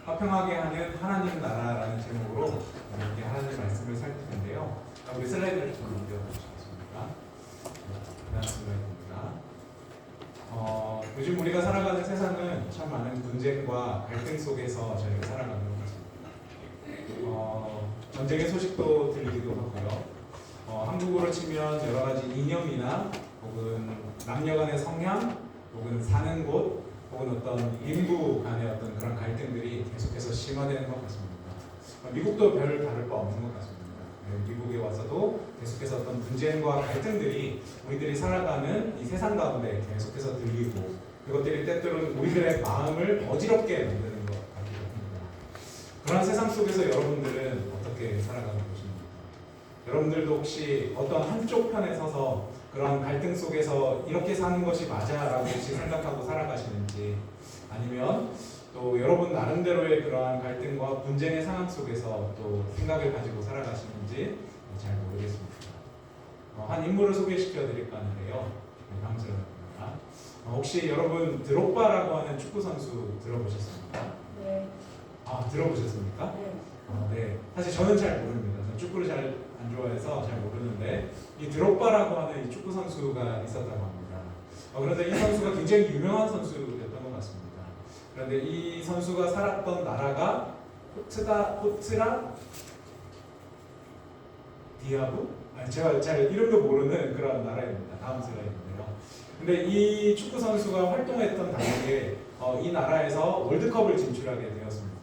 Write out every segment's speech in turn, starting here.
화평하게 하는 하나님 나라라는 제목으로 이렇게 하나님 말씀을 살피는데요. 우리 슬라이드를 좀 넘겨주시겠습니까? 네, 슬라이드입니다. 요즘 우리가 살아가는 세상은 참 많은 분쟁과 갈등 속에서 저희가 살아가는 것 같습니다. 전쟁의 소식도 들리기도 하고요. 한국으로 치면 여러 가지 이념이나 혹은 남녀 간의 성향 혹은 사는 곳 혹은 어떤 인부 간의 어떤 그런 갈등들이 계속해서 심화되는 것 같습니다. 미국도 별 다를 바 없는 것 같습니다. 미국에 와서도 계속해서 어떤 분쟁과 갈등들이 우리들이 살아가는 이 세상 가운데 계속해서 들리고 그것들이 때때로는 우리들의 마음을 어지럽게 만드는 것 같기도 합니다. 그런 세상 속에서 여러분들은 어떻게 살아가는 것입니까? 여러분들도 혹시 어떤 한쪽 편에 서서 그런 갈등 속에서 이렇게 사는 것이 맞아라고 혹시 생각하고 살아가시는지, 아니면 또 여러분 나름대로의 그러한 갈등과 분쟁의 상황 속에서 또 생각을 가지고 살아가시는지 잘 모르겠습니다. 한 인물을 소개시켜 드릴까 하는데요. 다음 슬라이드입니다. 혹시 여러분 드록바라고 하는 축구 선수 들어보셨습니까? 네. 들어보셨습니까? 네. 네. 사실 저는 잘 모릅니다. 저는 축구를 잘 안 좋아해서 잘 모르는데 이 드록바라고 하는 이 축구 선수가 있었다고 합니다. 그런데 이 선수가 굉장히 유명한 선수였던 것 같습니다. 그런데 이 선수가 살았던 나라가 포트라 디아부? 제가 잘 이름도 모르는 그런 나라입니다. 다음 슬라이드인데요. 근데 이 축구 선수가 활동했던 당시에 이 나라에서 월드컵을 진출하게 되었습니다.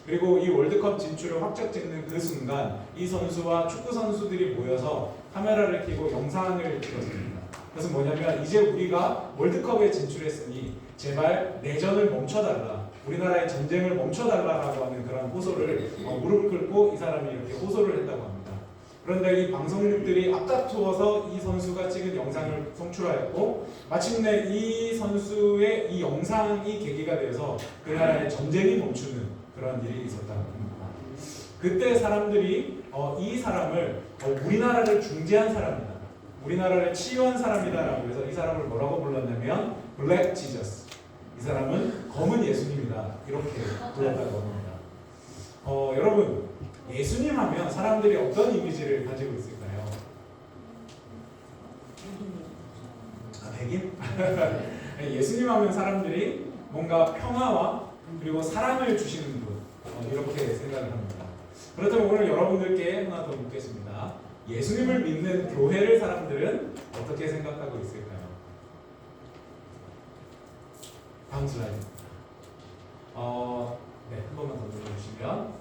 그리고 이 월드컵 진출을 확정 짓는 그 순간 이 선수와 축구 선수들이 모여서 카메라를 켜고 영상을 찍었습니다. 그래서 뭐냐면 이제 우리가 월드컵에 진출했으니 제발 내전을 멈춰달라, 우리나라의 전쟁을 멈춰달라라고 하는 그런 호소를 무릎을 꿇고 이 사람이 이렇게 호소를 했다고 합니다. 그런데 이 방송국들이 앞다투어서 이 선수가 찍은 영상을 송출하였고 마침내 이 선수의 이 영상이 계기가 되어서 그 나라의 전쟁이 멈추는 그런 일이 있었다고 합니다. 그때 사람들이 이 사람을 우리나라를 중재한 사람이다, 우리나라를 치유한 사람이다라고 해서 이 사람을 뭐라고 불렀냐면 블랙 지저스, 이 사람은 검은 예수님이다, 이렇게 불렀다고 합니다. 여러분, 예수님 하면 사람들이 어떤 이미지를 가지고 있을까요? 백인? 예수님 하면 사람들이 뭔가 평화와 그리고 사랑을 주시는 분, 이렇게 생각을 합니다. 그렇다면 오늘 여러분들께 하나 더 묻겠습니다. 예수님을 믿는 교회를 사람들은 어떻게 생각하고 있을까요? 다음 슬라이드입니다. 네, 한 번만 더 눌러주시면,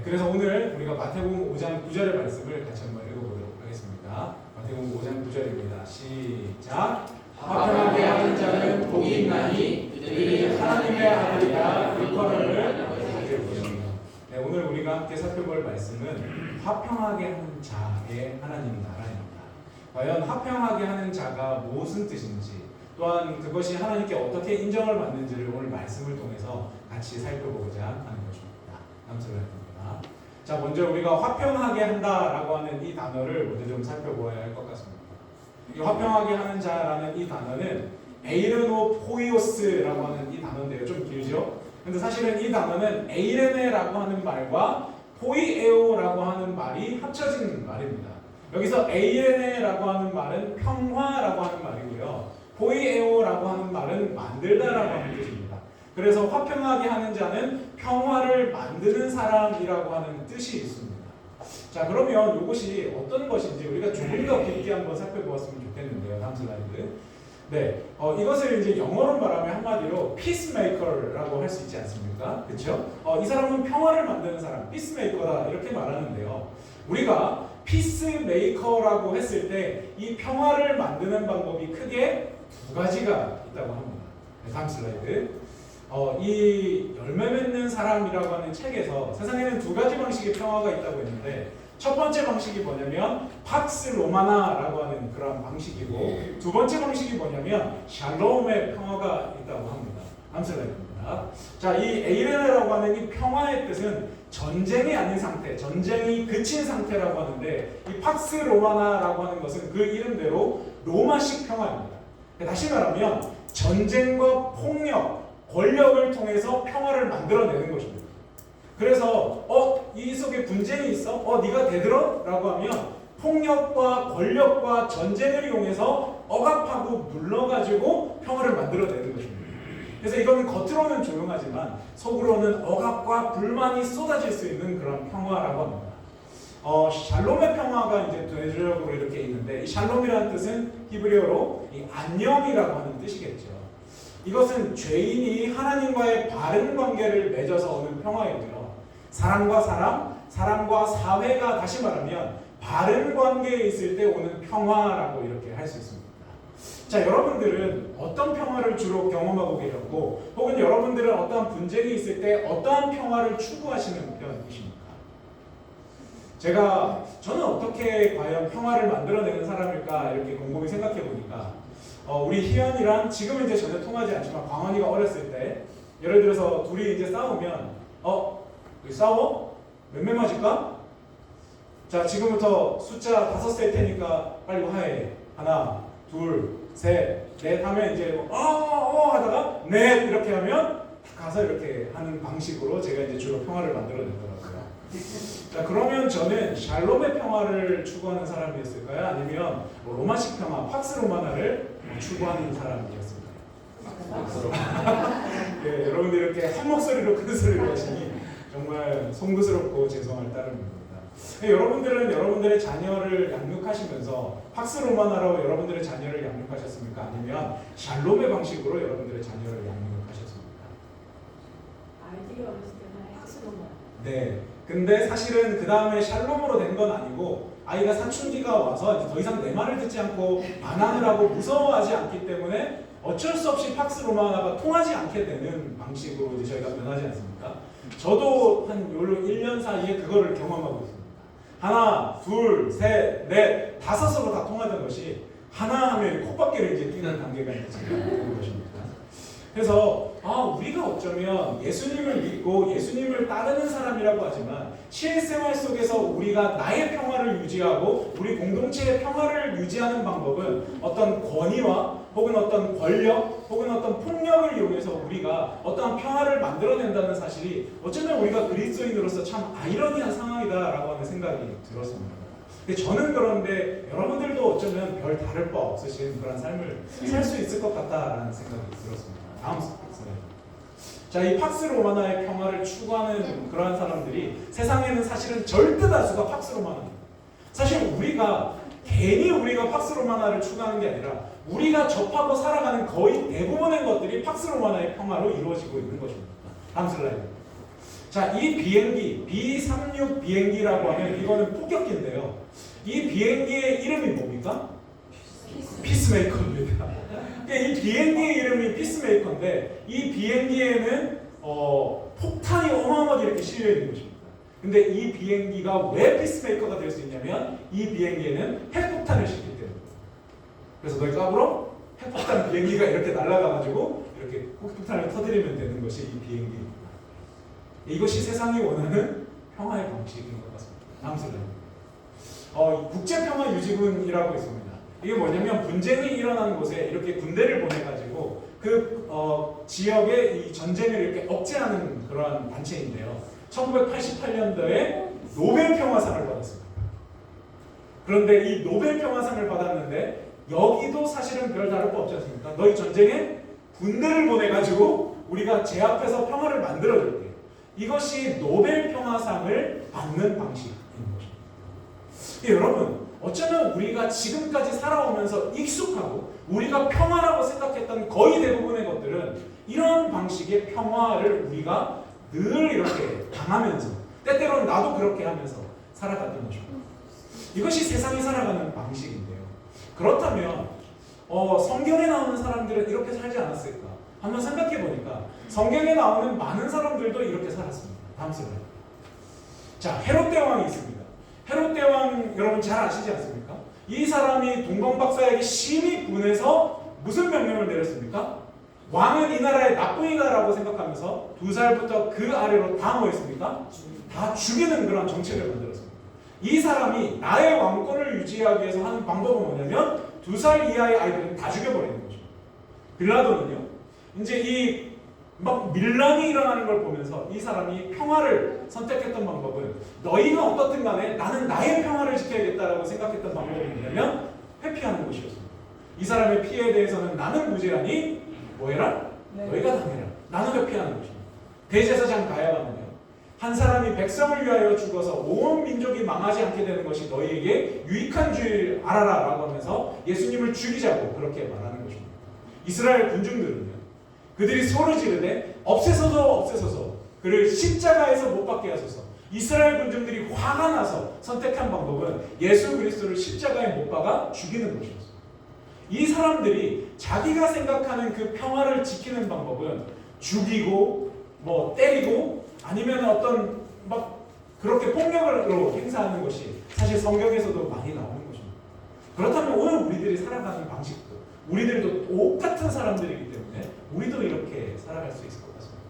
그래서 오늘 우리가 마태복음 5장 9절의 말씀을 같이 한번 읽어보도록 하겠습니다. 마태복음 5장 9절입니다. 시작. 화평하게 하는 자는 복이 있나니 그들이 하나님의 아들이라 일컬음을 받을 것입니다. 네, 오늘 우리가 함께 살펴볼 말씀은 화평하게 하는 자의 하나님 나라입니다. 과연 화평하게 하는 자가 무슨 뜻인지, 또한 그것이 하나님께 어떻게 인정을 받는지를 오늘 말씀을 통해서 같이 살펴보고자 하는 것입니다. 다음 슬라이드입니다. 자, 먼저 우리가 화평하게 한다라고 하는 이 단어를 먼저 좀 살펴보아야 할 것 같습니다. 이 화평하게 하는 자라는 이 단어는 에이르노포이오스라고 하는 이 단어인데요. 좀 길죠? 근데 사실은 이 단어는 에이레네라고 하는 말과 포이에오라고 하는 말이 합쳐진 말입니다. 여기서 에이레네라고 하는 말은 평화라고 하는 말이고요. 포이에오라고 하는 말은 만들다라고 하는 뜻입니다. 그래서 화평하게 하는 자는 평화를 만드는 사람이라고 하는 뜻이 있습니다. 자, 그러면 이것이 어떤 것인지 우리가 조금 더 깊게 한번 살펴보았으면 좋겠는데요. 다음 슬라이드. 네, 이것을 이제 영어로 말하면 한마디로 피스메이커라고 할 수 있지 않습니까? 그렇죠? 이 사람은 평화를 만드는 사람, 피스메이커다, 이렇게 말하는데요. 우리가 피스메이커라고 했을 때 이 평화를 만드는 방법이 크게 두 가지가 있다고 합니다. 네, 다음 슬라이드. 이 열매 맺는 사람이라고 하는 책에서 세상에는 두 가지 방식의 평화가 있다고 했는데, 첫 번째 방식이 뭐냐면 팍스 로마나라고 하는 그런 방식이고, 두 번째 방식이 뭐냐면 샬롬의 평화가 있다고 합니다. 다음 슬라이드입니다. 자, 이 에이레네라고 하는 이 평화의 뜻은 전쟁이 아닌 상태, 전쟁이 그친 상태라고 하는데, 이 팍스 로마나라고 하는 것은 그 이름대로 로마식 평화입니다. 다시 말하면 전쟁과 폭력, 권력을 통해서 평화를 만들어내는 것입니다. 그래서 이 속에 분쟁이 있어? 네가 대들어? 라고 하면 폭력과 권력과 전쟁을 이용해서 억압하고 눌러가지고 평화를 만들어내는 것입니다. 그래서 이거는 겉으로는 조용하지만 속으로는 억압과 불만이 쏟아질 수 있는 그런 평화라고 합니다. 샬롬의 평화가 이제 대조적으로 이렇게 있는데 이 샬롬이라는 뜻은 히브리어로 이 안녕이라고 하는 뜻이겠죠. 이것은 죄인이 하나님과의 바른 관계를 맺어서 오는 평화이고요. 사람과 사람, 사람과 사회가 다시 말하면 바른 관계에 있을 때 오는 평화라고 이렇게 할 수 있습니다. 자, 여러분들은 어떤 평화를 주로 경험하고 계셨고 혹은 여러분들은 어떠한 분쟁이 있을 때 어떠한 평화를 추구하시는 편이십니까? 저는 어떻게 과연 평화를 만들어내는 사람일까 이렇게 곰곰이 생각해 보니까 우리 희연이랑 지금은 이제 전혀 통하지 않지만 광원이가 어렸을 때 예를 들어서 둘이 이제 싸우면 우리 싸워? 몇 맞을까? 자, 지금부터 숫자 5 셀 테니까 빨리 화해. 하나, 둘, 셋, 넷 하면 이제 하다가 넷 이렇게 하면 가서 이렇게 하는 방식으로 제가 이제 주로 평화를 만들어내더라고요. 자, 그러면 저는 샬롬의 평화를 추구하는 사람이었을까요? 아니면 로마식 평화, 팍스 로마나를 추구하는 사람이었을까요? 네, 여러분들 이렇게 한 목소리로 큰 소리로 하시니 정말 송구스럽고 죄송할 따름입니다. 여러분들은 여러분들의 자녀를 양육하시면서 팍스 로마나로 여러분들의 자녀를 양육하셨습니까? 아니면 샬롬의 방식으로 여러분들의 자녀를 양육하셨습니까? 아이들이 어렸을 때는 팍스 로마. 네. 근데 사실은 그 다음에 샬롬으로 된 건 아니고 아이가 사춘기가 와서 이제 더 이상 내 말을 듣지 않고 반항을 하고 무서워하지 않기 때문에 어쩔 수 없이 팍스 로마나가 통하지 않게 되는 방식으로 이제 저희가 변하지 않습니까? 저도 한 1년 사이에 그거를 경험하고 있습니다. 하나, 둘, 셋, 넷, 5으로 다 통하던 것이 하나 하면 콧바퀴를 이제 뛰는 단계가 이제 되는 것입니다. 그래서 우리가 어쩌면 예수님을 믿고 예수님을 따르는 사람이라고 하지만 실생활 속에서 우리가 나의 평화를 유지하고 우리 공동체의 평화를 유지하는 방법은 어떤 권위와 혹은 어떤 권력 혹은 어떤 폭력을 이용해서 우리가 어떠한 평화를 만들어낸다는 사실이 어쩌면 우리가 그리스도인으로서 참 아이러니한 상황이다라고 하는 생각이 들었습니다. 근데 저는 그런데 여러분들도 어쩌면 별 다를 바 없으신 그런 삶을 살 수 있을 것 같다라는 생각이 들었습니다. 다음 슬라이드. 자, 이 팍스 로마나의 평화를 추구하는 그러한 사람들이 세상에는 사실은 절대 다수가 팍스 로마나입니다. 사실 우리가 괜히 우리가 팍스 로마나를 추구하는 게 아니라 우리가 접하고 살아가는 거의 대부분의 것들이 팍스 로마나의 평화로 이루어지고 있는 것입니다. 다음 슬라이드. 자, 이 비행기 B-36 비행기라고 하면 이거는 폭격기인데요. 이 비행기의 이름이 뭡니까? 피스메이커입니다. 이 비행기의 이름이 피스메이커인데 이 비행기에는 폭탄이 어마어마하게 이렇게 실려 있는 것입니다. 근데 이 비행기가 왜 피스메이커가 될 수 있냐면 이 비행기에는 핵폭탄을 싣기 때문에. 그래서 너희 까불어? 핵폭탄 비행기가 이렇게 날아가가지고 이렇게 폭탄을 터뜨리면 되는 것이 이 비행기입니다. 이것이 세상이 원하는 평화의 방식인 것 같습니다. 다음 슬라이드. 국제평화유지군이라고 있습니다. 이게 뭐냐면 분쟁이 일어나는 곳에 이렇게 군대를 보내가지고 그 지역의 이 전쟁을 이렇게 억제하는 그러한 단체인데요. 1988년도에 노벨 평화상을 받았습니다. 그런데 이 노벨 평화상을 받았는데 여기도 사실은 별 다를 거 없지 않습니까? 너희 전쟁에 군대를 보내가지고 우리가 제 앞에서 평화를 만들어줄게. 이것이 노벨 평화상을 받는 방식인 것입니다. 여러분, 어쩌면 우리가 지금까지 살아오면서 익숙하고 우리가 평화라고 생각했던 거의 대부분의 것들은 이런 방식의 평화를 우리가 늘 이렇게 당하면서 때때로는 나도 그렇게 하면서 살아갔던 것입니다. 이것이 세상이 살아가는 방식인데요. 그렇다면 성경에 나오는 사람들은 이렇게 살지 않았을까? 한번 생각해 보니까 성경에 나오는 많은 사람들도 이렇게 살았습니다. 다음 슬라이드. 자, 헤롯 대왕이 있습니다. 헤롯 대왕 여러분 잘 아시지 않습니까? 이 사람이 동방박사에게 심히 분해서 무슨 명령을 내렸습니까? 왕은 이 나라의 나쁘이다라고 생각하면서 2살부터 그 아래로 다 뭐했습니까? 다 죽이는 그런 정책을 만들었습니다. 이 사람이 나의 왕권을 유지하기 위해서 하는 방법은 뭐냐면 2살 이하의 아이들은 다 죽여버리는 것입니다. 빌라도는요. 이제 이 막 밀란이 일어나는 걸 보면서 이 사람이 평화를 선택했던 방법은 너희가 어떻든 간에 나는 나의 평화를 지켜야겠다라고 생각했던 방법이 뭐냐면 회피하는 것이었습니다. 이 사람의 피해에 대해서는 나는 무죄하니 뭐해라? 네. 너희가 당해라. 나는 회피하는 것입니다. 대제사장 가야바는요. 한 사람이 백성을 위하여 죽어서 온 민족이 망하지 않게 되는 것이 너희에게 유익한 줄 알아라 라고 하면서 예수님을 죽이자고 그렇게 말하는 것입니다. 이스라엘 군중들은요. 그들이 소리 지르되 없애소서 그를 십자가에서 못 박게 하소서. 이스라엘 군중들이 화가 나서 선택한 방법은 예수 그리스도를 십자가에 못 박아 죽이는 것이었어요. 이 사람들이 자기가 생각하는 그 평화를 지키는 방법은 죽이고 뭐 때리고 아니면 어떤 막 그렇게 폭력으로 행사하는 것이 사실 성경에서도 많이 나오는 것입니다. 그렇다면 오늘 우리들이 살아가는 방식도 우리들도 똑같은 사람들이기 때문에 우리도 이렇게 살아갈 수 있을 것 같습니다.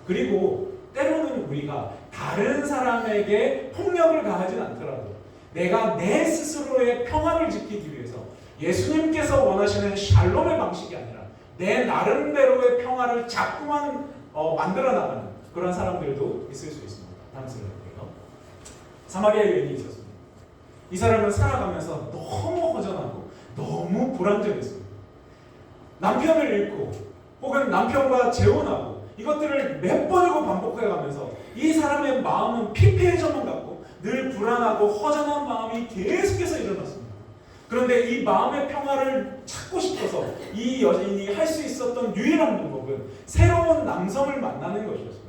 그리고 때로는 우리가 다른 사람에게 폭력을 가하진 않더라도 내가 내 스스로의 평화를 지키기 위해서 예수님께서 원하시는 샬롬의 방식이 아니라 내 나름대로의 평화를 자꾸만 만들어 나가는 그런 사람들도 있을 수 있습니다. 다음 슬라이드 볼게요. 사마리아 여인이 있었습니다. 이 사람은 살아가면서 너무 허전하고 너무 불안정했습니다. 남편을 잃고 혹은 남편과 재혼하고 이것들을 몇 번이고 반복해가면서 이 사람의 마음은 피폐해져만 갔고 늘 불안하고 허전한 마음이 계속해서 일어났습니다. 그런데 이 마음의 평화를 찾고 싶어서 이 여인이 할 수 있었던 유일한 방법은 새로운 남성을 만나는 것이었습니다.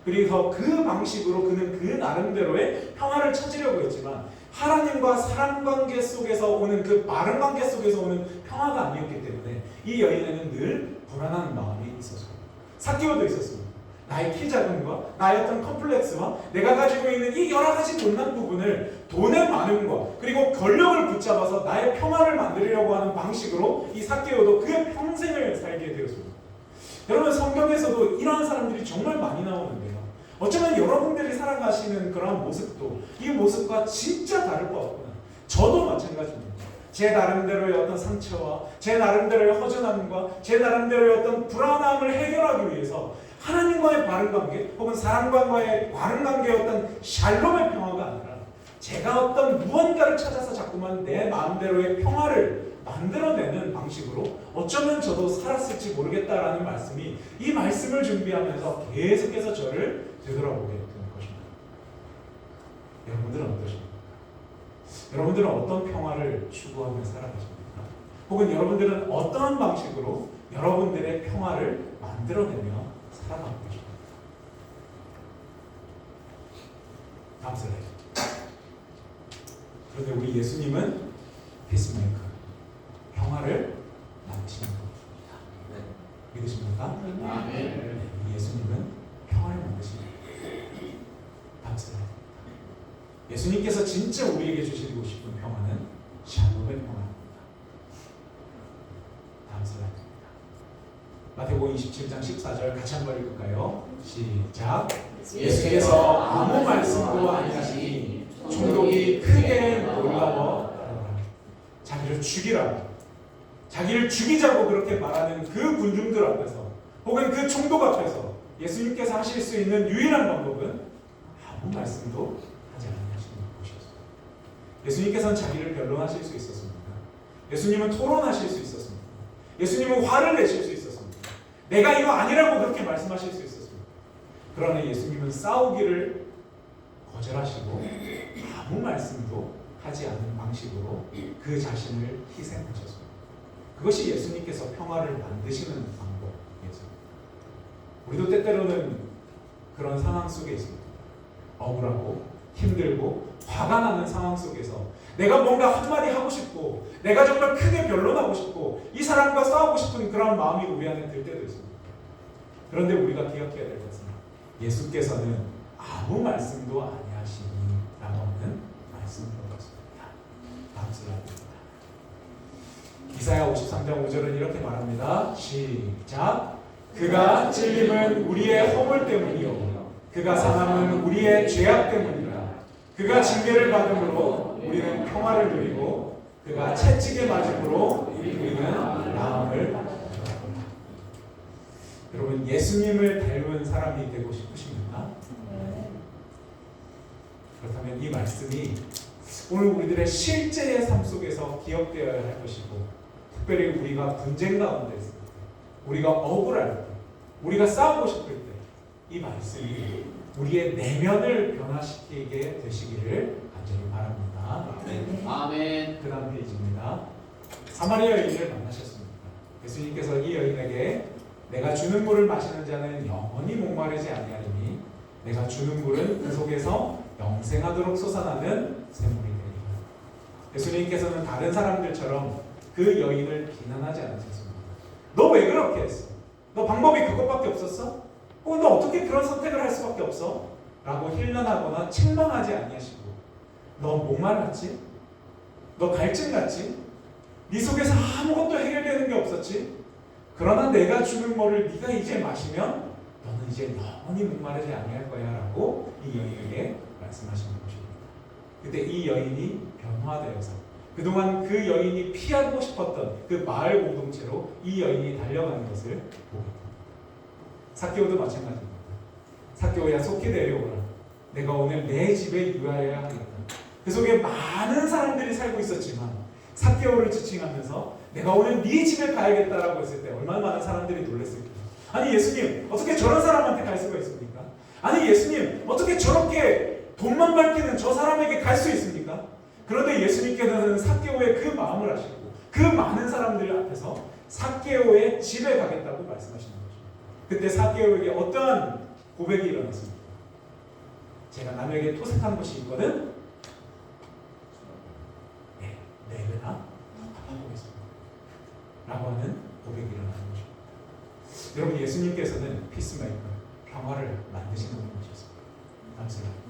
그래서 그 방식으로 그는 그 나름대로의 평화를 찾으려고 했지만 하나님과 사람 관계 속에서 오는 그 바른 관계 속에서 오는 평화가 아니었기 때문에 이 여인에는 늘 불안한 마음이 있었습니다. 삭개오도 있었습니다. 나의 키 작음과 나의 어떤 컴플렉스와 내가 가지고 있는 이 여러 가지 못난 부분을 돈의 많음과 그리고 권력을 붙잡아서 나의 평화를 만들려고 하는 방식으로 이 삭개오도 그의 평생을 살게 되었습니다. 여러분 성경에서도 이러한 사람들이 정말 많이 나오는데요. 어쩌면 여러분들이 살아가시는 그런 모습도 이 모습과 진짜 다를 것 같구나. 저도 마찬가지입니다. 제 나름대로의 어떤 상처와 제 나름대로의 허전함과 제 나름대로의 어떤 불안함을 해결하기 위해서 하나님과의 바른 관계 혹은 사람과의 바른 관계의 어떤 샬롬의 평화가 아니라 제가 어떤 무언가를 찾아서 자꾸만 내 마음대로의 평화를 만들어내는 방식으로 어쩌면 저도 살았을지 모르겠다라는 말씀이 이 말씀을 준비하면서 계속해서 저를 되돌아보게 되는 것입니다. 여러분들은 어떠십니까? 여러분들은 어떤 평화를 추구하며 살아가십니까? 혹은 여러분들은 어떠한 방식으로 여러분들의 평화를 만들어내며 살아가고 계십니까? 다음 슬라이드. 그런데 우리 예수님은 피스메이커, 평화를 만드시는 분입니다. 네. 믿으십니까? 아멘. 네, 우리 예수님은 평화를 만드십니다. 다음 슬라이드. 예수님께서 진짜 우리에게 주시고 싶은 평화는 샬롬의 평화입니다. 다음 슬라이드입니다. 마태복음 27장 14절 같이 한번 읽을까요? 시작. 예수께서 아무 말씀도 아니하시니 총독이 크게 놀라워 자기를 죽이라, 자기를 죽이자고 그렇게 말하는 그 군중들 앞에서 혹은 그 총독 앞에서 예수님께서 하실 수 있는 유일한 방법은 아무 말씀도 하지 않으시는 것이었습니다. 예수님께서는 자기를 변론하실 수 있었습니다. 예수님은 토론하실 수 있었습니다. 예수님은 화를 내실 수 있었습니다. 내가 이거 아니라고 그렇게 말씀하실 수 있었습니다. 그러나 예수님은 싸우기를 거절하시고 아무 말씀도 하지 않는 방식으로 그 자신을 희생하셨습니다. 그것이 예수님께서 평화를 만드시는 방법이었습니다. 우리도 때때로는 그런 상황 속에 있습니다. 억울하고 힘들고 화가 나는 상황 속에서 내가 뭔가 한마디 하고 싶고 내가 정말 크게 변론하고 싶고 이 사람과 싸우고 싶은 그런 마음이 우리 안에 들 때도 있습니다. 그런데 우리가 기억해야 될 것은 예수께서는 아무 말씀도 아니하시니 라고 하는 말씀이었습니다. 다음 슬라이드입니다. 이사야 53장 5절은 이렇게 말합니다. 시작. 그가 찔림은 우리의 허물 때문이요 그가 상함은 우리의 죄악 때문이라. 그가 징계를 받음으로 우리는 평화를 누리고 그가 채찍에 맞음으로 우리는 나음을 얻었구나. 여러분 예수님을 닮은 사람이 되고 싶으십니까? 그렇다면 이 말씀이 오늘 우리들의 실제의 삶 속에서 기억되어야 할 것이고, 특별히 우리가 분쟁 가운데 있을 때, 우리가 억울할 때, 우리가 싸우고 싶을 때 이 말씀이 우리의 내면을 변화시키게 되시기를 간절히 바랍니다. 아멘. 그 다음 페이지입니다. 사마리아 여인을 만나셨습니다. 예수님께서 이 여인에게 내가 주는 물을 마시는 자는 영원히 목마르지 아니하리니 내가 주는 물은 그 속에서 영생하도록 솟아나는 샘물이 되리라. 예수님께서는 다른 사람들처럼 그 여인을 비난하지 않으셨습니다. 너 왜 그렇게 했어? 너 방법이 그것밖에 없었어? 혹은 너 어떻게 그런 선택을 할 수밖에 없어? 라고 힐난하거나 책망하지 아니하시고, 너 목말랐지? 너 갈증 났지? 네 속에서 아무것도 해결되는 게 없었지? 그러나 내가 주는 물을 네가 이제 마시면 너는 이제 영원히 목마르지 아니할 거야 라고 이 여인에게 말씀하시는 것입니다. 그때 이 여인이 변화되어서 그동안 그 여인이 피하고 싶었던 그 마을 공동체로 이 여인이 달려가는 것을 보게 됩니다. 삭개오도 마찬가지입니다. 삭개오야 속히 내려오라. 내가 오늘 내 집에 유하여야 하겠다. 그 속에 많은 사람들이 살고 있었지만 삭개오를 지칭하면서 내가 오늘 네 집에 가야겠다라고 했을 때 얼마나 많은 사람들이 놀랐을까요? 아니 예수님 어떻게 저런 사람한테 갈 수가 있습니까? 아니 예수님 어떻게 저렇게 돈만 밝히는 저 사람에게 갈 수 있습니까? 그런데 예수님께서는 삭개오의 그 마음을 아시고 그 많은 사람들 앞에서 삭개오의 집에 가겠다고 말씀하시는 거죠. 그때 삭개오에게 어떠한 고백이 일어났습니까? 제가 남에게 토색한 것이 있거든 내게나 갚아보겠습니다 라고 하는 고백이 일어나는 것입니다. 여러분 예수님께서는 피스메이커, 평화를 만드시는 분이셨습니다. 감사합니다.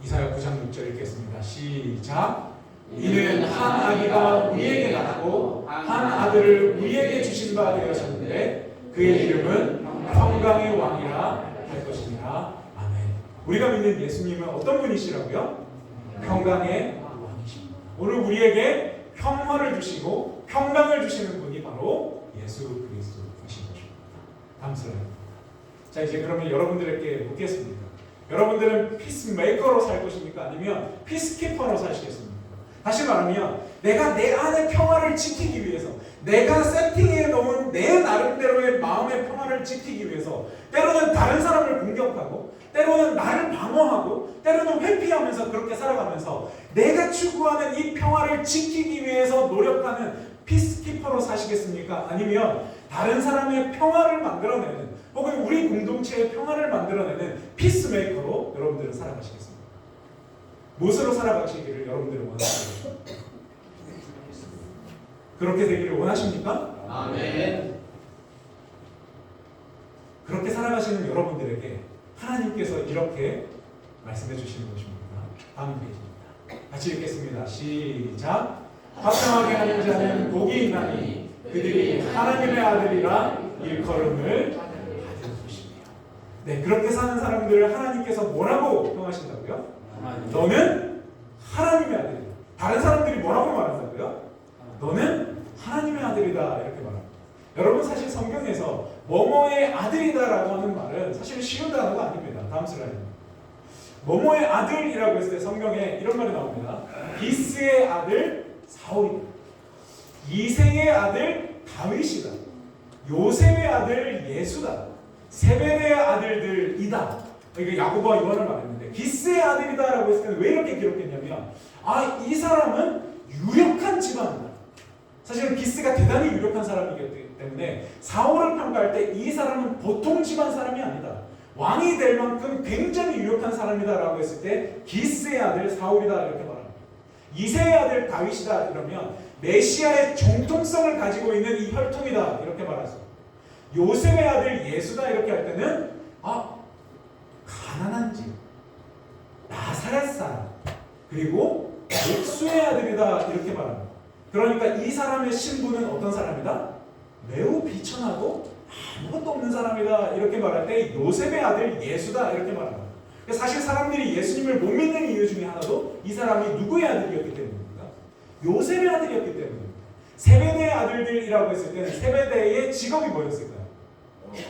이사야 9장 6절 읽겠습니다. 시작. 이는 한 아기가 우리에게 낳고 한 아들을 우리에게 주신 바 되었는데 그의 이름은 평강의 왕이라 할 것이니라. 아멘. 우리가 믿는 예수님은 어떤 분이시라고요? 평강의 왕이십니다. 오늘 우리에게 평화를 주시고 평강을 주시는 분이 바로 예수 그리스도이신 것입니다. 감사합니다. 자 이제 그러면 여러분들에게 묻겠습니다. 여러분들은 피스메이커로 살 것입니까? 아니면 피스키퍼로 사시겠습니까? 다시 말하면 내가 내 안의 평화를 지키기 위해서, 내가 세팅해 놓은 내 나름대로의 마음의 평화를 지키기 위해서 때로는 다른 사람을 공격하고 때로는 나를 방어하고 때로는 회피하면서 그렇게 살아가면서 내가 추구하는 이 평화를 지키기 위해서 노력하는 피스키퍼로 사시겠습니까? 아니면 다른 사람의 평화를 만들어내는 혹은 우리 공동체의 평화를 만들어내는 피스메이커로 여러분들은 살아가시겠습니까? 무엇으로 살아가시기를 여러분들은 원하십니까? 그렇게 되기를 원하십니까? 아멘. 그렇게 살아가시는 여러분들에게 하나님께서 이렇게 말씀해 주시는 것입니다. 다음 페이지입니다. 같이 읽겠습니다. 시작. 화평하게 하는 자는 복이 있나니 그들이 하나님의 아들이라 일컬음을 받을 것이며. 네, 그렇게 사는 사람들을 하나님께서 뭐라고 평하신다고요? 너는 하나님의 아들이다. 다른 사람들이 뭐라고 말한다고요? 너는 하나님의 아들이다 이렇게 말합니다. 여러분 사실 성경에서 뭐뭐의 아들이다라고 하는 말은 사실 쉬운 단어가 아닙니다. 다음 슬라이드입니다. 뭐뭐의 아들이라고 했을 때 성경에 이런 말이 나옵니다. 기스의 아들 사울이다. 이생의 아들 다윗이다. 요셉의 아들 예수다. 세베대의 아들들이다. 이게 야고보와 요한을 말했는데 기스의 아들이다라고 했을 때는 왜 이렇게 기록했냐면 이 사람은 유력한 집안이다. 사실은 기스가 대단히 유력한 사람이기 때문에 사울을 평가할 때 이 사람은 보통 집안 사람이 아니다. 왕이 될 만큼 굉장히 유력한 사람이다라고 했을 때 기스의 아들 사울이다 이렇게 말합니다. 이새의 아들 다윗이다 이러면 메시아의 정통성을 가지고 있는 이 혈통이다 이렇게 말하죠. 요셉의 아들 예수다 이렇게 할 때는 가난한 집, 나사렛 사람, 그리고 목수의 아들이다 이렇게 말합니다. 그러니까 이 사람의 신분은 어떤 사람이다? 매우 비천하고 아무것도 없는 사람이다 이렇게 말할 때 요셉의 아들 예수다 이렇게 말합니다. 사실 사람들이 예수님을 못 믿는 이유 중에 하나도 이 사람이 누구의 아들이었기 때문입니다. 요셉의 아들이었기 때문입니다. 세베대의 아들들이라고 했을 때는 세베대의 직업이 뭐였을까요?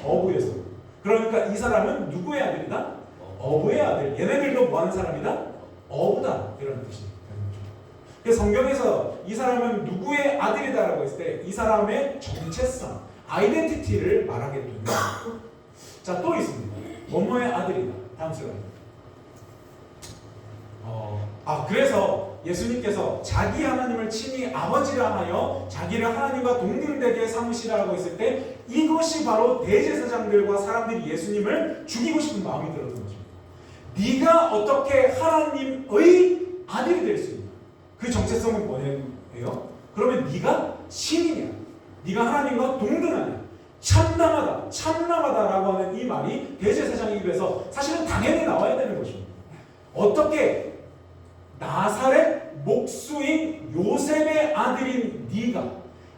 어부였어요. 그러니까 이 사람은 누구의 아들이다? 어부의 아들. 얘네들도 뭐 하는 사람이다? 어부다. 이런 뜻이 되는 거죠. 그래서 성경에서 이 사람은 누구의 아들이다라고 했을 때 이 사람의 정체성, 아이덴티티를 말하게 됩니다. 자, 또 있습니다. 뭐뭐의 아들이다. 다음 슬라이드. 그래서 예수님께서 자기 하나님을 친히 아버지라 하여 자기를 하나님과 동등되게 삼으시라고 했을 때 이것이 바로 대제사장들과 사람들이 예수님을 죽이고 싶은 마음이 들었던 거죠. 네가 어떻게 하나님의 아들이 될 수 있냐? 그 정체성은 뭐예요? 그러면 네가 신이냐? 네가 하나님과 동등하냐? 참남하다라고 하는 이 말이 대제사장의 입에서 사실은 당연히 나와야 되는 것입니다. 어떻게 나사렛 목수인 요셉의 아들인 네가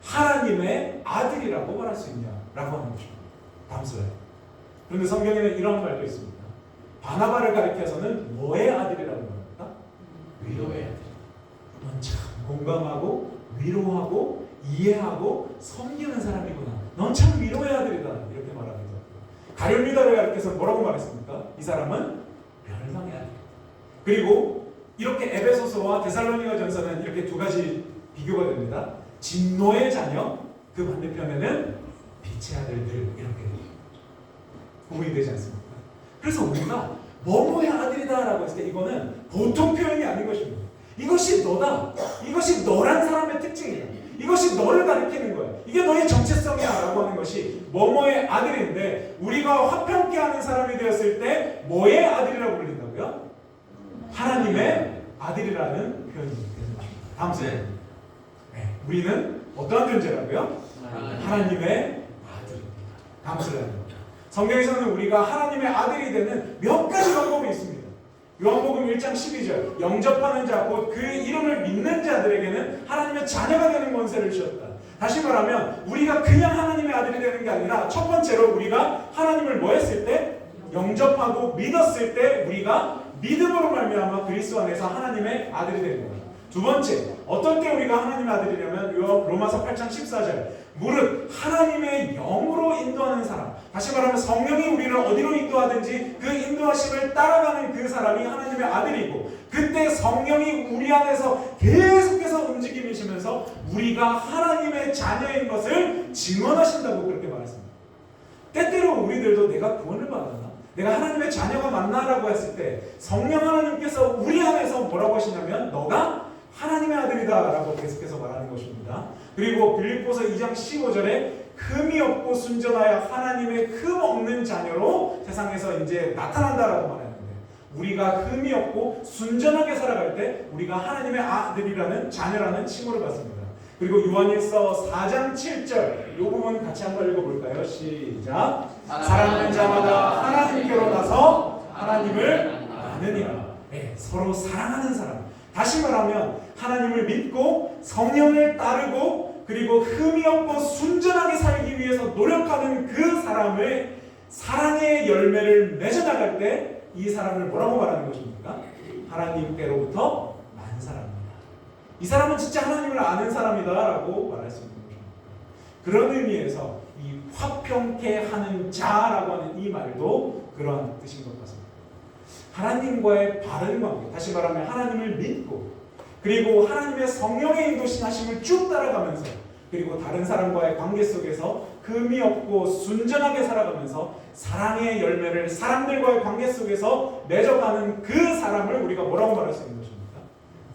하나님의 아들이라고 말할 수 있냐라고 하는 것입니다. 다음 슬라이드. 그런데 성경에는 이런 말도 있습니다. 바나바를 가리켜서는 뭐의 아들이라고 말합니까? 위로의 아들. 넌 참 공감하고 위로하고 이해하고 섬기는 사람이구나. 넌 참 위로의 아들이다. 이렇게 말합니다. 가룟 유다를 가리켜서 뭐라고 말했습니까? 이 사람은 멸망의 아들. 그리고 이렇게 에베소서와 데살로니가 전서는 이렇게 두 가지 비교가 됩니다. 진노의 자녀, 그 반대편에는 빛의 아들들 이렇게 구분이 되지 않습니까? 그래서 우리가 뭐뭐의 아들이다라고 했을 때 이거는 보통 표현이 아닌 것입니다. 이것이 너다. 이것이 너란 사람의 특징이다. 이것이 너를 가리키는 거야. 이게 너의 정체성이야 라고 하는 것이 뭐뭐의 아들인데 우리가 화평케 하는 사람이 되었을 때 뭐의 아들이라고 불린다고요? 하나님의 아들이라는 표현이 되는 것입니다. 다음 슬라이드. 네, 우리는 어떠한 존재라고요? 하나님의 아들입니다. 다음 슬라이드. 성경에서는 우리가 하나님의 아들이 되는 몇 가지 방법이 있습니다. 요한복음 1장 12절 영접하는 자 곧 그 이름을 믿는 자들에게는 하나님의 자녀가 되는 권세를 주셨다. 다시 말하면 우리가 그냥 하나님의 아들이 되는 게 아니라 첫 번째로 우리가 하나님을 뭐 했을 때? 영접하고 믿었을 때 우리가 믿음으로 말미암아 그리스도 안에서 하나님의 아들이 되는 거예요. 두 번째, 어떨 때 우리가 하나님의 아들이냐면 로마서 8장 14절 무릇 하나님의 영으로 인도하는 사람, 다시 말하면 성령이 우리를 어디로 인도하든지 그 인도하심을 따라가는 그 사람이 하나님의 아들이고 그때 성령이 우리 안에서 계속해서 움직이시면서 우리가 하나님의 자녀인 것을 증언하신다고 그렇게 말했습니다. 때때로 우리들도 내가 구원을 받았나? 내가 하나님의 자녀가 맞나라고 했을 때 성령 하나님께서 우리 안에서 뭐라고 하시냐면 너가 하나님의 아들이다 라고 계속해서 말하는 것입니다. 그리고 빌립보서 2장 15절에 흠이 없고 순전하여 하나님의 흠 없는 자녀로 세상에서 이제 나타난다라고 말하는데 우리가 흠이 없고 순전하게 살아갈 때 우리가 하나님의 아들이라는 자녀라는 칭호를 받습니다. 그리고 요한일서 4장 7절 이 부분 같이 한번 읽어볼까요? 시작. 사랑하는 자마다 하나님께로 나서 하나님을 아느니라. 네, 서로 사랑하는 사람. 다시 말하면 하나님을 믿고 성령을 따르고 그리고 흠이 없고 순전하게 살기 위해서 노력하는 그 사람의 사랑의 열매를 맺어나갈 때 이 사람을 뭐라고 말하는 것입니까? 하나님께로부터 난 사람입니다. 이 사람은 진짜 하나님을 아는 사람이다 라고 말할 수 있는 것입니다. 그런 의미에서 이 화평케 하는 자라고 하는 이 말도 그러한 뜻인 것 같습니다. 하나님과의 바른 관계, 다시 말하면 하나님을 믿고 그리고 하나님의 성령의 인도신 하심을 쭉 따라가면서 그리고 다른 사람과의 관계 속에서 흠이 없고 순전하게 살아가면서 사랑의 열매를 사람들과의 관계 속에서 맺어가는 그 사람을 우리가 뭐라고 말할 수 있는 것입니까?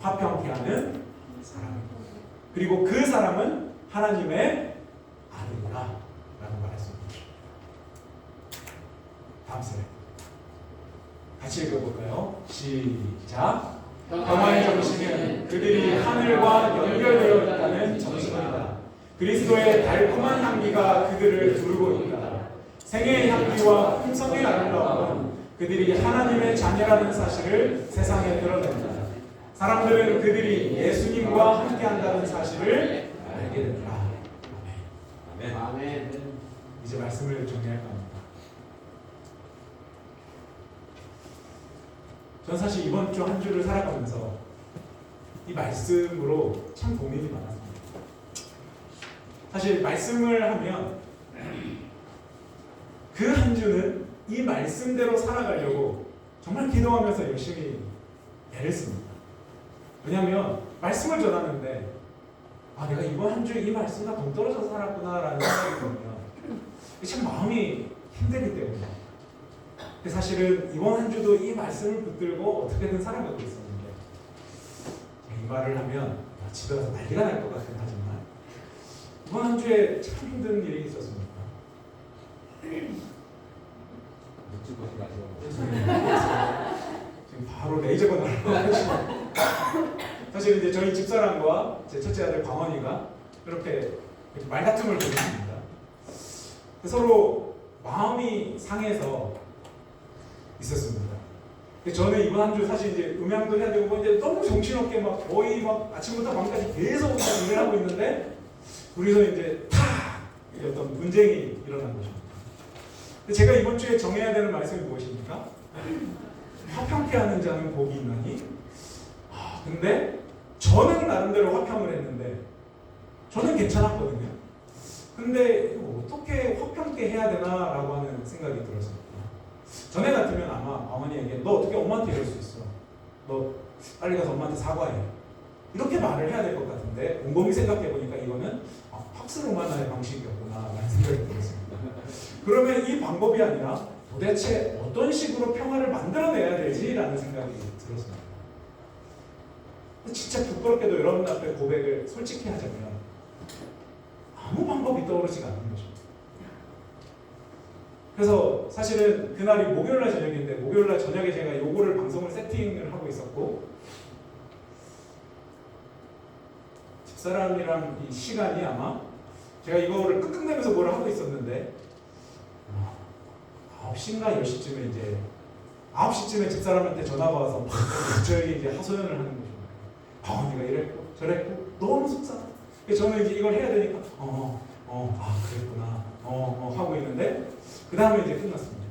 화평케 하는 사람입니다. 그리고 그 사람은 하나님의 아들이다 라고 말할 수 있는 것입니다. 다음 슬라이드 같이 읽어볼까요? 시작. 평화의 정신은 그들이 하늘과 연결되어 있다는 정신이다. 그리스도의 달콤한 향기가 그들을 두르고 있다. 생애의 향기와 풍성의 아름다움은 그들이 하나님의 자녀라는 사실을 세상에 드러낸다. 사람들은 그들이 예수님과 함께한다는 사실을 알게 된다. 아멘. 아멘. 이제 말씀을 정리할까 합니다. 전 사실 이번 주 한 주를 살아가면서 이 말씀으로 참 고민이 많았습니다. 사실 말씀을 하면 그 한 주는 이 말씀대로 살아가려고 정말 기도하면서 열심히 애를 씁니다. 왜냐하면 말씀을 전하는데 내가 이번 한 주에 이 말씀과 동떨어져서 살았구나라는 생각이 들면 참 마음이 힘들기 때문에. 근데 사실은 이번 한 주도 이 말씀을 붙들고 어떻게든 살아가고 있었는데 이 말을 하면 집에 가서 난리가 날 것 같긴 하지만 이번 한 주에 참 힘든 일이 있었습니다. 지금 바로 레이저가 날아가지고 사실 이제 저희 집사람과 제 첫째 아들 광원이가 그렇게 말다툼을 벌였습니다. 서로 마음이 상해서 있었습니다. 저는 이번 한 주 사실 이제 음향도 해야 되고 이제 너무 정신없게 막 거의 막 아침부터 밤까지 계속 일을 하고 있는데 둘이서 이제 어떤 분쟁이 일어난 것입니다. 근데 제가 이번 주에 정해야 되는 말씀이 무엇입니까? 화평케 하는 자는 복이 있나니? 근데 저는 나름대로 화평을 했는데 저는 괜찮았거든요. 근데 이거 어떻게 화평케 해야 되나라고 하는 생각이 들었습니다. 전에 같으면 아마 어머니에게 너 어떻게 엄마한테 이럴 수 있어? 너 빨리 가서 엄마한테 사과해. 이렇게 말을 해야 될 것 같은데 곰곰이 생각해 보니까 이거는 팍스로만의 방식이었구나 라는 생각이 들었습니다. 그러면 이 방법이 아니라 도대체 어떤 식으로 평화를 만들어내야 되지라는 생각이 들었습니다. 진짜 부끄럽게도 여러분 앞에 고백을 솔직히 하자면 아무 방법이 떠오르지가 않는 거죠. 그래서 사실은 그날이 목요일날 저녁인데 목요일날 저녁에 제가 요거를 방송을 세팅을 하고 있었고 집사람이랑 이 시간이 아마 제가 이거를 끙끙대면서 뭘 하고 있었는데 9시인가 10시쯤에 이제 9시쯤에 집사람한테 전화가 와서 막 저에게 이제 하소연을 하는 거죠. 광원이가 이랬고 저랬고 너무 속상해. 저는 이제 이걸 해야 되니까 그랬구나 하고 있는데 그 다음에 이제 끝났습니다.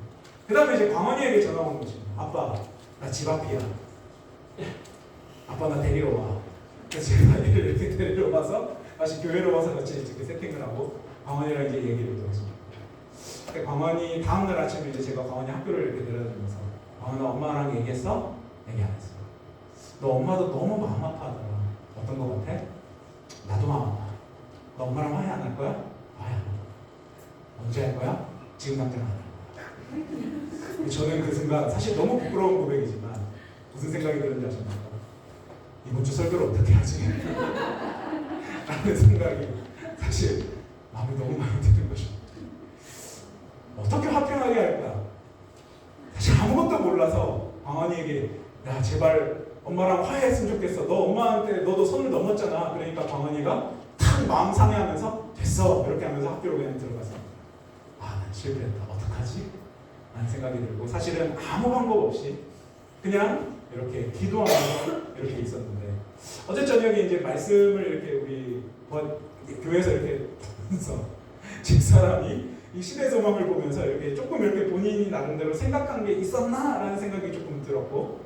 그 다음에 이제 광원이에게 전화 온 거죠. 아빠 나 집 앞이야. 아빠 나 데리러 와. 그래서 제가 이렇게 데리러 와서 다시 교회로 와서 같이 이렇게 세팅을 하고 광원이랑 이제 얘기를 들었습니다. 광원이 다음날 아침에 이제 제가 광원이 학교를 이렇게 데려다니면서 광원아 엄마랑 얘기했어? 얘기 안 했어. 너 엄마도 너무 마음 아파하더라. 어떤 거 같아? 나도 마음 아파. 너 엄마랑 화해 안 할 거야? 화해 안 할 거야. 언제 할 거야? 지금 당장 안 할 거야. 저는 그 순간 사실 너무 부끄러운 고백이지만 무슨 생각이 드는지 아십니까? 이번 주 설교를 어떻게 하지? 라는 생각이 사실 마음이 너무 많이 드는 것입니다. 어떻게 화평하게 할까? 사실 아무것도 몰라서 광원이에게 야 제발 엄마랑 화해했으면 좋겠어. 너 엄마한테 너도 선을 넘었잖아. 그러니까 광원이가 탁 마음 상해하면서 됐어 이렇게 하면서 학교로 그냥 들어가서 난 실패했다. 어떡하지? 라는 생각이 들고 사실은 아무 방법 없이 그냥 이렇게 기도하면서 이렇게 있었는데 어제 저녁에 이제 말씀을 이렇게 우리 교회에서 이렇게 보면서 집사람이 이 시대 소망을 보면서 이렇게 조금 이렇게 본인이 나름대로 생각한 게 있었나라는 생각이 조금 들었고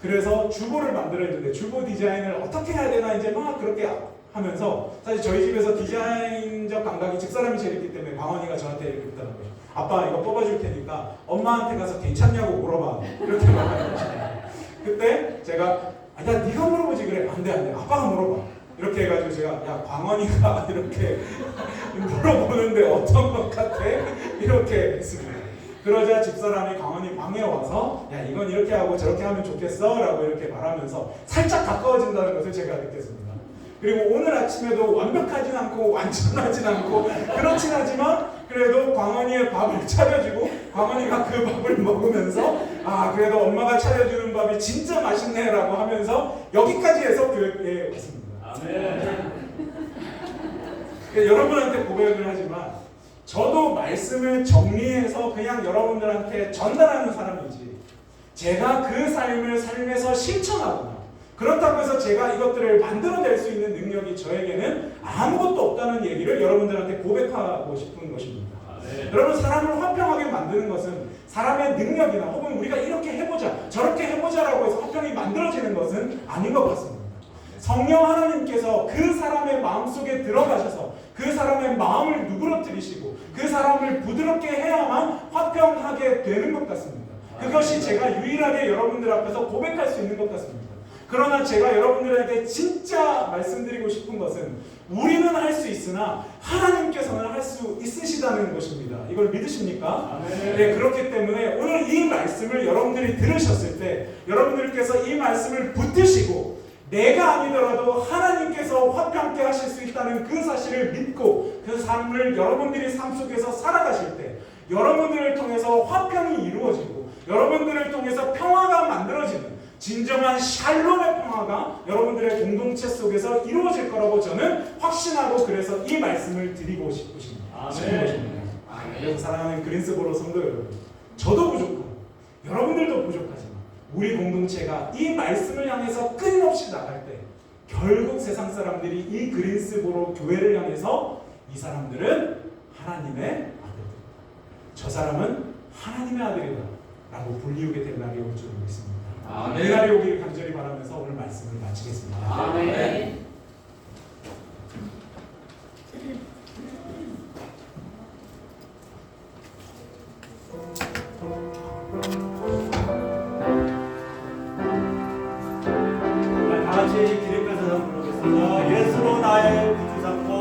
그래서 주보를 만들어 있는데 주보 디자인을 어떻게 해야 되나 이제 막 그렇게 하면서 사실 저희 집에서 디자인적 감각이 집사람이 제일 있기 때문에 광원이가 저한테 이렇게 부탁하거든요. 아빠 이거 뽑아줄 테니까 엄마한테 가서 괜찮냐고 물어봐 이렇게 말하는 거죠. 그때 제가 야 네가 물어보지 그래 안돼 아빠가 물어봐 이렇게 해가지고 제가 야 광원이가 이렇게 물어보는데 어떤 것 같아? 이렇게 했습니다. 그러자 집사람이 광원이 방에 와서 야 이건 이렇게 하고 저렇게 하면 좋겠어 라고 이렇게 말하면서 살짝 가까워진다는 것을 제가 느꼈습니다. 그리고 오늘 아침에도 완벽하진 않고 완전하진 않고 그렇진 하지만 그래도 광원이의 밥을 차려주고 광원이가 그 밥을 먹으면서 그래도 엄마가 차려주는 밥이 진짜 맛있네 라고 하면서 여기까지 해서 교회에 왔습니다. 아멘. 여러분한테 고백을 하지만 저도 말씀을 정리해서 그냥 여러분들한테 전달하는 사람이지 제가 그 삶을 삶에서 실천하거나 그렇다고 해서 제가 이것들을 만들어낼 수 있는 능력이 저에게는 아무것도 없다는 얘기를 여러분들한테 고백하고 싶은 것입니다. 여러분 사람을 화평하게 만드는 것은 사람의 능력이나 혹은 우리가 이렇게 해보자 저렇게 해보자라고 해서 화평이 만들어지는 것은 아닌 것 같습니다. 성령 하나님께서 그 사람의 마음속에 들어가셔서 그 그 사람의 마음을 누그러뜨리시고 그 사람을 부드럽게 해야만 화평하게 되는 것 같습니다. 그것이 제가 유일하게 여러분들 앞에서 고백할 수 있는 것 같습니다. 그러나 제가 여러분들에게 진짜 말씀드리고 싶은 것은 우리는 할 수 있으나 하나님께서는 할 수 있으시다는 것입니다. 이걸 믿으십니까? 네, 그렇기 때문에 오늘 이 말씀을 여러분들이 들으셨을 때 여러분들께서 이 말씀을 붙드시고 내가 아니더라도 하나님께서 화평케 하실 수 있다는 그 사실을 믿고 그 삶을 여러분들이 삶 속에서 살아가실 때 여러분들을 통해서 화평이 이루어지고 여러분들을 통해서 평화가 만들어지는 진정한 샬롬의 평화가 여러분들의 공동체 속에서 이루어질 거라고 저는 확신하고 그래서 이 말씀을 드리고 싶으십니다. 그래서 사랑하는 그린스보로 성도 여러분, 저도 부족하고 여러분들도 부족하지만 우리 공동체가 이 말씀을 향해서 끊임없이 나갈 때 결국 세상 사람들이 이 그린스보로 교회를 향해서 이 사람들은 하나님의 아들이다, 저 사람은 하나님의 아들이다 라고 불리우게 될 날이 올 줄 믿습니다. 이 날이 오기를 간절히 바라면서 오늘 말씀을 마치겠습니다. 아멘. 다 같이 기립해서 부르겠습니다. 예수로 나의 구주 삼고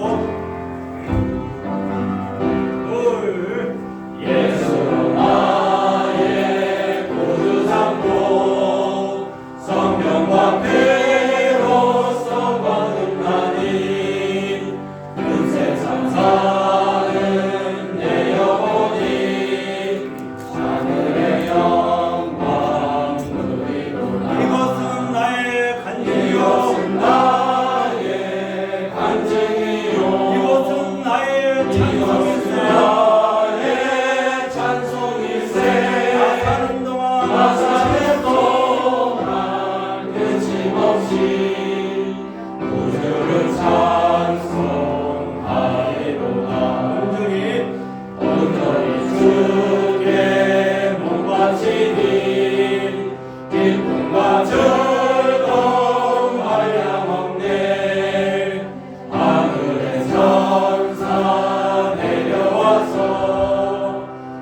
둘 예수로 나의 구주 삼고 성령과 피로써 거듭나니 그 세상 사는 내 영혼이 하늘의 영광 누리로다. 이것은 나의 간증이요 이것은 나의 간증이요 이것은 나의 찬송일세 나의 찬송일세 나 사는 동안 나 사는 동안 끊임없이 구주를 찬송하리로다. 온전히 주께 몸 바치니 기쁨과 즐거움 한량 없네. 하늘의 천사 내려와서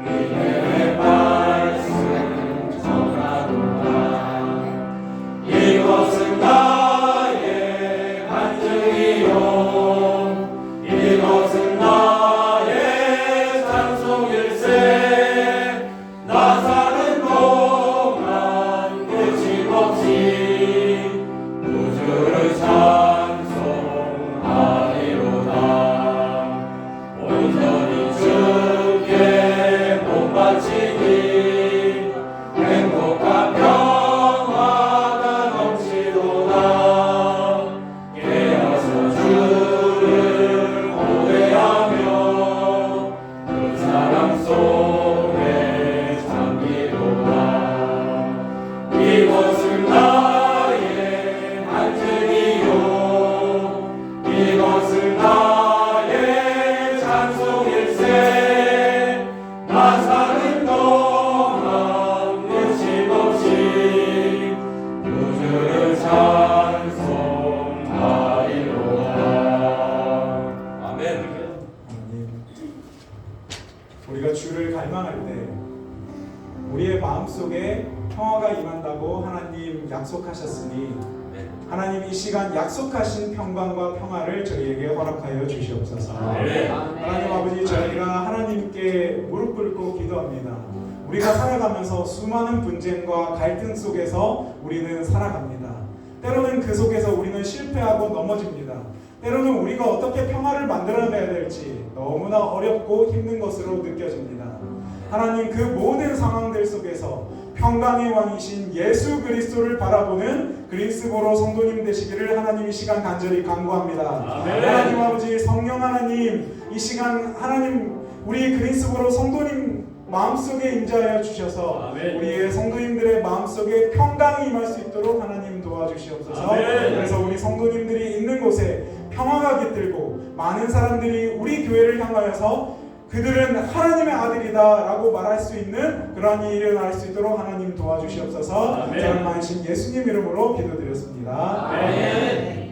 은혜의 말씀 전하노라. 이것은 나의 간증이요 이것은 나의 찬송일세. 나 사는 동안 끊임없이 구주를 찬송하리로다. 온전히 주께 몸 바치니 행복한 평화가 넘치도다. 깨어서 주를 고대하며 그 사랑 속에 잠기도다. 이것은 나의 간증이요 이것은 나의 찬송일세. 나 사는 동안 끊임없이 구주를 찬송하리로다. 아멘. 하나님, 우리가 주를 갈망할 때 우리의 마음속에 평화가 임한다고 하나님 약속하셨으니 하나님 이 시간 약속하신 평강과 평화를 저희에게 허락하여 주시옵소서. 하나님 아버지, 저희가 하나님께 무릎 꿇고 기도합니다. 우리가 살아가면서 수많은 분쟁과 갈등 속에서 우리는 살아갑니다. 때로는 그 속에서 우리는 실패하고 넘어집니다. 때로는 우리가 어떻게 평화를 만들어내야 될지 너무나 어렵고 힘든 것으로 느껴집니다. 하나님, 그 모든 상황들 속에서 평강의 왕이신 예수 그리스도를 바라보는 그린스보로 성도님 되시기를 하나님 이 시간 간절히 간구합니다. 하나님 아버지, 성령 하나님, 이 시간 하나님 우리 그린스보로 성도님 마음속에 임재하여 주셔서 우리의 성도님들의 마음속에 평강이 임할 수 있도록 하나님 도와주시옵소서. 그래서 우리 성도님들이 있는 곳에 평화가 깃들고 많은 사람들이 우리 교회를 향하여서 그들은 하나님의 아들이다 라고 말할 수 있는 그러한 일이 일어날 수 있도록 하나님 도와주시옵소서. 사랑 많으신 예수님 이름으로 기도드렸습니다. 아멘.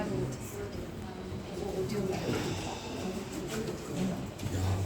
말고